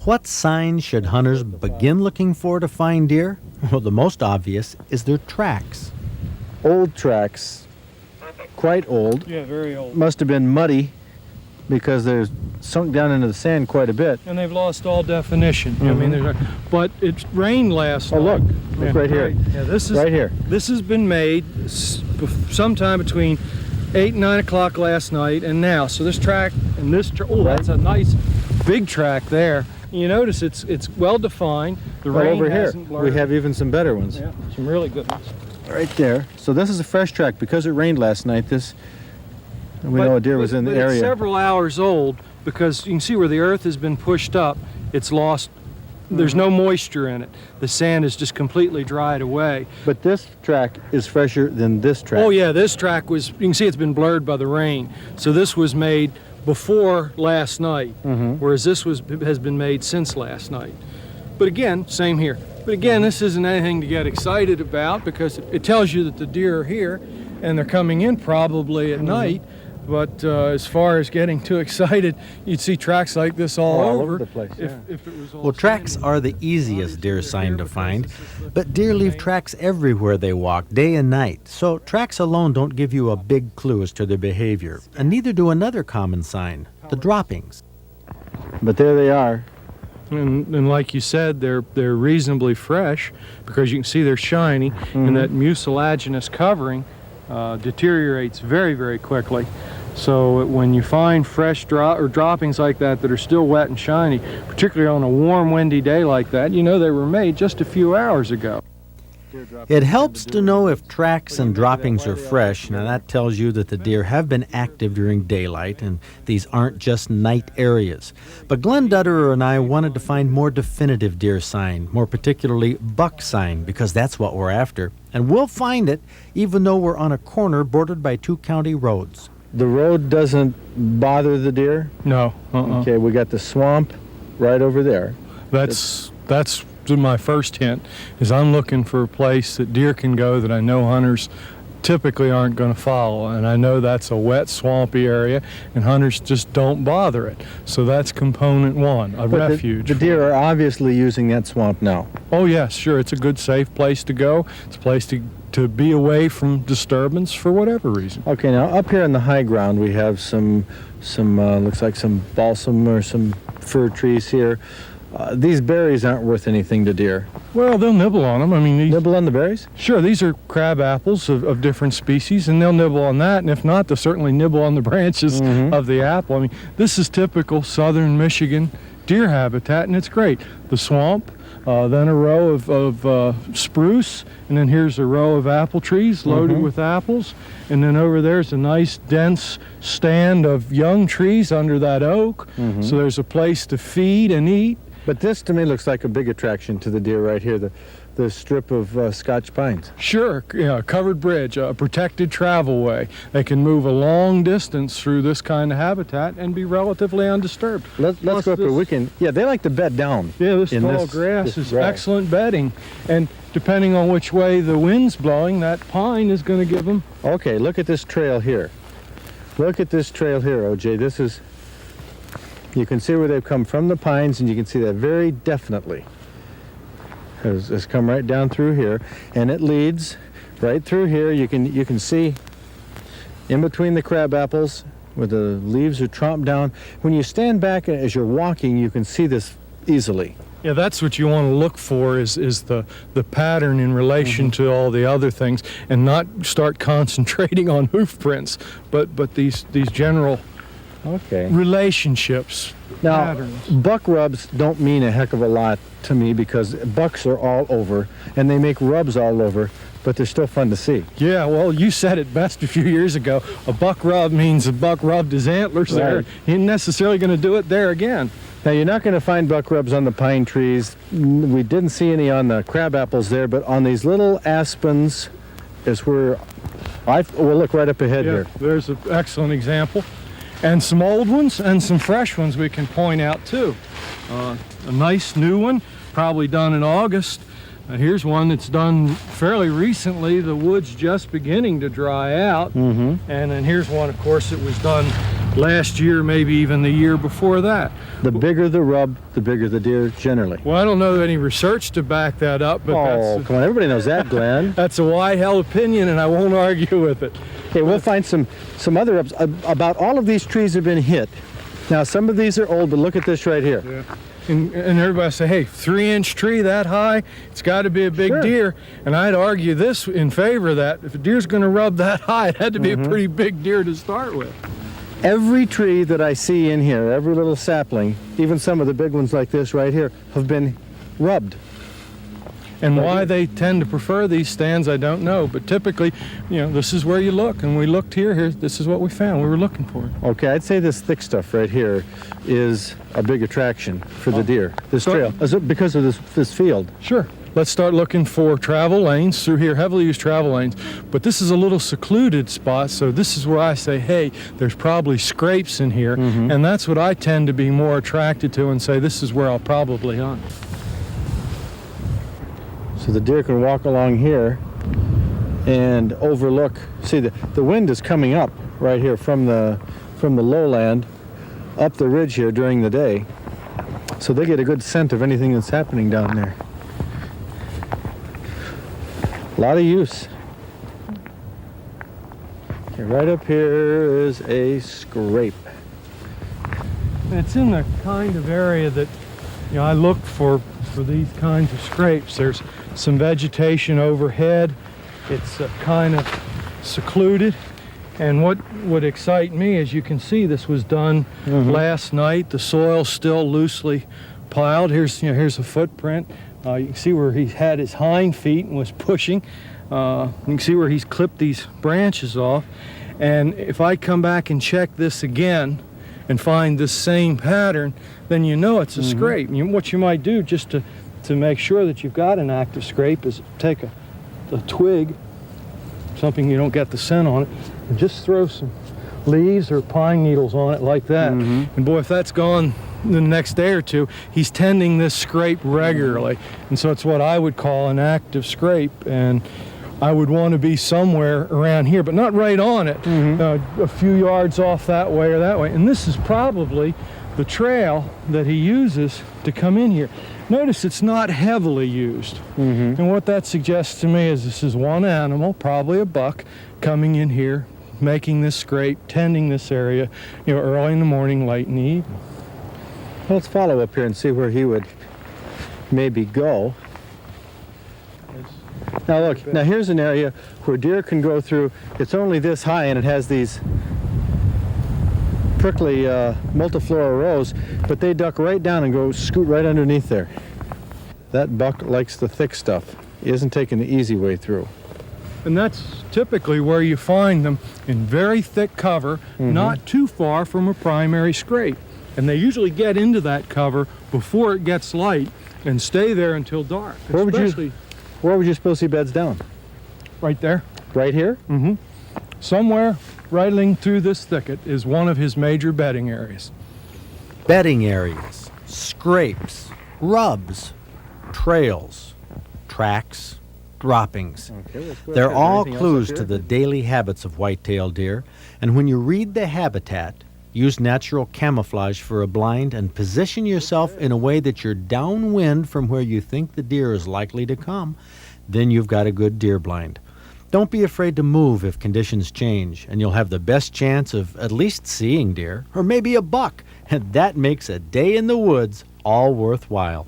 What signs should hunters begin looking for to find deer? Well, the most obvious is their tracks. Old tracks, quite old. Yeah, very old. Must have been muddy because they're sunk down into the sand quite a bit. And they've lost all definition. I mean, but it rained last night. Oh, look right here. Yeah, this is right here. This has been made sometime between 8 and 9 o'clock last night and now. So this track and this that's a nice big track there. You notice it's well defined. The rain over here hasn't blurred. we have even some better ones. Yeah, some really good ones. Right there. So this is a fresh track because it rained last night. We know a deer was in the area. It's several hours old because you can see where the earth has been pushed up. It's lost. There's no moisture in it. The sand is just completely dried away. But this track is fresher than this track. Oh yeah, this track was. You can see it's been blurred by the rain. So this was made before last night, whereas this has been made since last night. But again, same here. But again, this isn't anything to get excited about because it tells you that the deer are here and they're coming in probably at night. But as far as getting too excited, you'd see tracks like this all over the place. if it was all Well, tracks are the easiest deer sign to find, but deer leave tracks everywhere they walk, day and night. So tracks alone don't give you a big clue as to their behavior, and neither do another common sign, the droppings. But there they are. And like you said, they're reasonably fresh because you can see they're shiny, and that mucilaginous covering deteriorates very, very quickly. So when you find fresh droppings like that are still wet and shiny, particularly on a warm, windy day like that, you know they were made just a few hours ago. It helps to know if tracks and droppings are fresh. Now that tells you that the deer have been active during daylight and these aren't just night areas. But Glenn Duderer and I wanted to find more definitive deer sign, more particularly buck sign, because that's what we're after. And we'll find it even though we're on a corner bordered by 2 county roads. The road doesn't bother the deer? No. Okay, we got the swamp right over there. That's my first hint, is I'm looking for a place that deer can go that I know hunters typically aren't going to follow, and I know that's a wet, swampy area, and hunters just don't bother it. So that's component one, a refuge. The deer are obviously using that swamp now. Oh yes, sure, it's a good, safe place to go. It's a place to be away from disturbance for whatever reason. Okay, now up here on the high ground we have some looks like some balsam or some fir trees here. These berries aren't worth anything to deer. Well, they'll nibble on them. I mean, nibble on the berries? Sure, these are crab apples of different species, and they'll nibble on that, and if not, they'll certainly nibble on the branches of the apple. I mean, this is typical southern Michigan deer habitat, and it's great. The swamp, then a row of spruce, and then here's a row of apple trees loaded with apples, and then over there's a nice dense stand of young trees under that oak, so there's a place to feed and eat. But this to me looks like a big attraction to the deer right here, the strip of Scotch pines. Sure, yeah, covered bridge, a protected travelway. They can move a long distance through this kind of habitat and be relatively undisturbed. Let's go up here. Yeah, they like to bed down. Yeah, this tall grass is excellent bedding. And depending on which way the wind's blowing, that pine is going to give them. Okay, look at this trail here. Look at this trail here, OJ. This is... You can see where they've come from the pines, and you can see that very definitely. It's come right down through here, and it leads right through here. You can see in between the crab apples where the leaves are tromped down. When you stand back as you're walking, you can see this easily. Yeah, that's what you want to look for is the pattern in relation to all the other things, and not start concentrating on hoof prints, but these general relationships. Now, patterns. Buck rubs don't mean a heck of a lot to me because bucks are all over and they make rubs all over, but they're still fun to see. Yeah, well, you said it best a few years ago. A buck rub means a buck rubbed his antlers there. He ain't necessarily going to do it there again. Now, you're not going to find buck rubs on the pine trees. We didn't see any on the crab apples there, but on these little aspens is where we'll look right up ahead here. There's an excellent example. And some old ones and some fresh ones we can point out too. A nice new one, probably done in August. Here's one that's done fairly recently. The wood's just beginning to dry out. And then here's one, of course, that was done last year, maybe even the year before that. The bigger the rub, the bigger the deer generally. Well, I don't know any research to back that up, but Oh, come on, everybody knows that, Glenn. that's a wide-held opinion, and I won't argue with it. Okay, we'll find some other rubs. About all of these trees have been hit. Now, some of these are old, but look at this right here. Yeah. And everybody say, hey, 3-inch tree that high, it's got to be a big Sure. deer. And I'd argue this in favor of that. If a deer's going to rub that high, it had to be a pretty big deer to start with. Every tree that I see in here, every little sapling, even some of the big ones like this right here, have been rubbed. And why they tend to prefer these stands, I don't know. But typically, you know, this is where you look. And we looked here, this is what we found. We were looking for it. Okay, I'd say this thick stuff right here is a big attraction for the deer, this trail, because of this field. Sure. Let's start looking for travel lanes through here, heavily used travel lanes. But this is a little secluded spot, so this is where I say, hey, there's probably scrapes in here. And that's what I tend to be more attracted to and say, this is where I'll probably hunt. So the deer can walk along here and overlook. See, the wind is coming up right here from the lowland up the ridge here during the day. So they get a good scent of anything that's happening down there. A lot of use. Okay, right up here is a scrape. It's in the kind of area that, you know, I look for these kinds of scrapes. There's some vegetation overhead. It's kind of secluded. And what would excite me, as you can see, this was done last night. The soil's still loosely piled. Here's a footprint. You can see where he had his hind feet and was pushing. You can see where he's clipped these branches off. And if I come back and check this again and find this same pattern, then you know it's a scrape. What you might do just to make sure that you've got an active scrape is take a twig, something you don't get the scent on it, and just throw some leaves or pine needles on it like that. And boy, if that's gone the next day or two, he's tending this scrape regularly. And so it's what I would call an active scrape. And I would want to be somewhere around here, but not right on it, a few yards off that way or that way. And this is probably the trail that he uses to come in here. Notice it's not heavily used. And what that suggests to me is this is one animal, probably a buck, coming in here, making this scrape, tending this area, you know, early in the morning, late in the evening. Well, let's follow up here and see where he would maybe go. Now look, now here's an area where deer can go through. It's only this high and it has these prickly multiflora rows, but they duck right down and go scoot right underneath there. That buck likes the thick stuff. He isn't taking the easy way through. And that's typically where you find them, in very thick cover, not too far from a primary scrape. And they usually get into that cover before it gets light and stay there until dark. Where would you suppose he beds down? Right there. Right here? Somewhere rattling through this thicket is one of his major bedding areas. Bedding areas, scrapes, rubs, trails, tracks, droppings. Okay, let's go They're up here. all Anything else clues up to here? the daily habits of white-tailed deer, and when you read the habitat, use natural camouflage for a blind and position yourself in a way that you're downwind from where you think the deer is likely to come, then you've got a good deer blind. Don't be afraid to move if conditions change, and you'll have the best chance of at least seeing deer, or maybe a buck, and that makes a day in the woods all worthwhile.